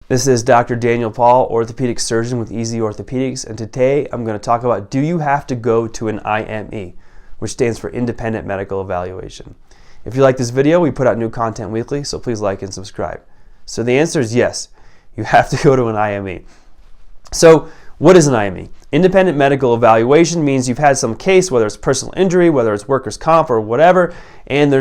This is Dr. Daniel Paul, orthopedic surgeon with Easy Orthopedics, and today I'm going to talk about, do you have to go to an IME, which stands for Independent Medical Evaluation. If you like this video, we put out new content weekly, so please like and subscribe. So the answer is yes, you have to go to an IME. So what is an IME? Independent Medical Evaluation means you've had some case, whether it's personal injury, whether it's workers' comp or whatever, and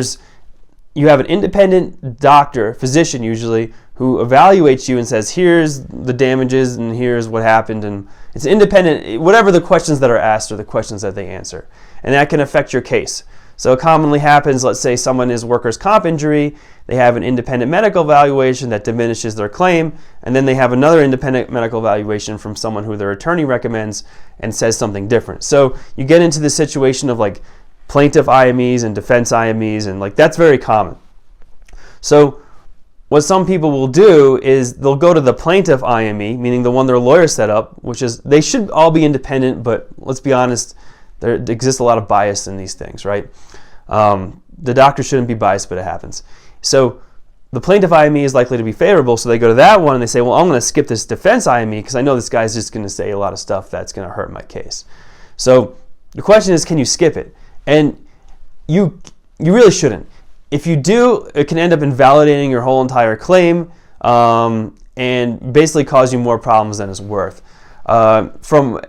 you have an independent doctor, physician usually, who evaluates you and says, here's the damages and here's what happened, and it's independent, whatever the questions that are asked are the questions that they answer. And that can affect your case. So it commonly happens, let's say someone is workers' comp injury, they have an independent medical evaluation that diminishes their claim, and then they have another independent medical evaluation from someone who their attorney recommends and says something different. So you get into the situation of like plaintiff IMEs and defense IMEs, and like that's very common. So what some people will do is they'll go to the plaintiff IME, meaning the one their lawyer set up, which is, they should all be independent, but let's be honest, there exists a lot of bias in these things, right? The doctor shouldn't be biased, but it happens. So the plaintiff IME is likely to be favorable, so they go to that one and they say, well, I'm going to skip this defense IME because I know this guy's just going to say a lot of stuff that's going to hurt my case. So the question is, can you skip it? And you really shouldn't. If you do, it can end up invalidating your whole entire claim and basically cause you more problems than it's worth. From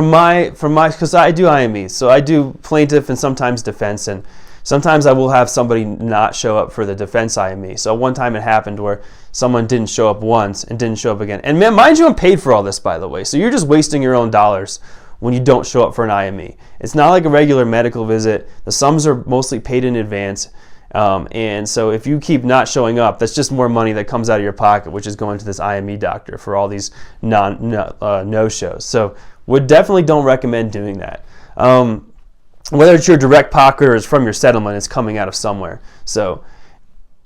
my, because I do IMEs, so I do plaintiff and sometimes defense, and sometimes I will have somebody not show up for the defense IME. So one time it happened where someone didn't show up once and didn't show up again. And mind you, I'm paid for all this, by the way, so you're just wasting your own dollars when you don't show up for an IME. It's not like a regular medical visit. The sums are mostly paid in advance. And so if you keep not showing up, that's just more money that comes out of your pocket, which is going to this IME doctor for all these no-shows. So would definitely don't recommend doing that. Whether it's your direct pocket or it's from your settlement, it's coming out of somewhere. So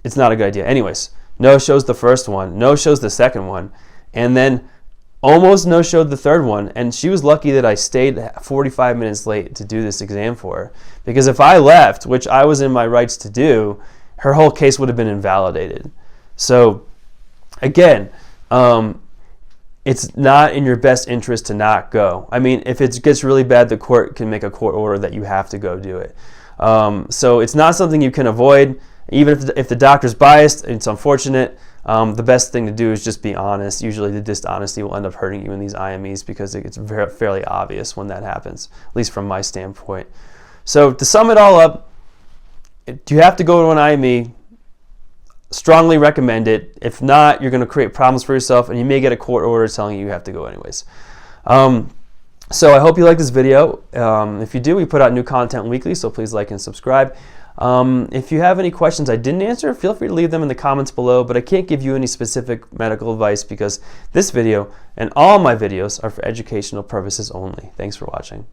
it's not a good idea. Anyways, no-shows the first one, no-shows the second one, and then almost no-showed the third one, and she was lucky that I stayed 45 minutes late to do this exam for her, because if I left, which I was in my rights to do, her whole case would have been invalidated. So again, it's not in your best interest to not go. I mean, if it gets really bad, the court can make a court order that you have to go do it. So it's not something you can avoid. Even if the doctor's biased, it's unfortunate. The best thing to do is just be honest. Usually the dishonesty will end up hurting you in these IMEs because it gets fairly obvious when that happens, at least from my standpoint. So to sum it all up, do you have to go to an IME? Strongly recommend it. If not, you're going to create problems for yourself, and you may get a court order telling you have to go anyways. So I hope you like this video. If you do, we put out new content weekly, so please like and subscribe. If you have any questions I didn't answer, feel free to leave them in the comments below, but I can't give you any specific medical advice because this video and all my videos are for educational purposes only. Thanks for watching.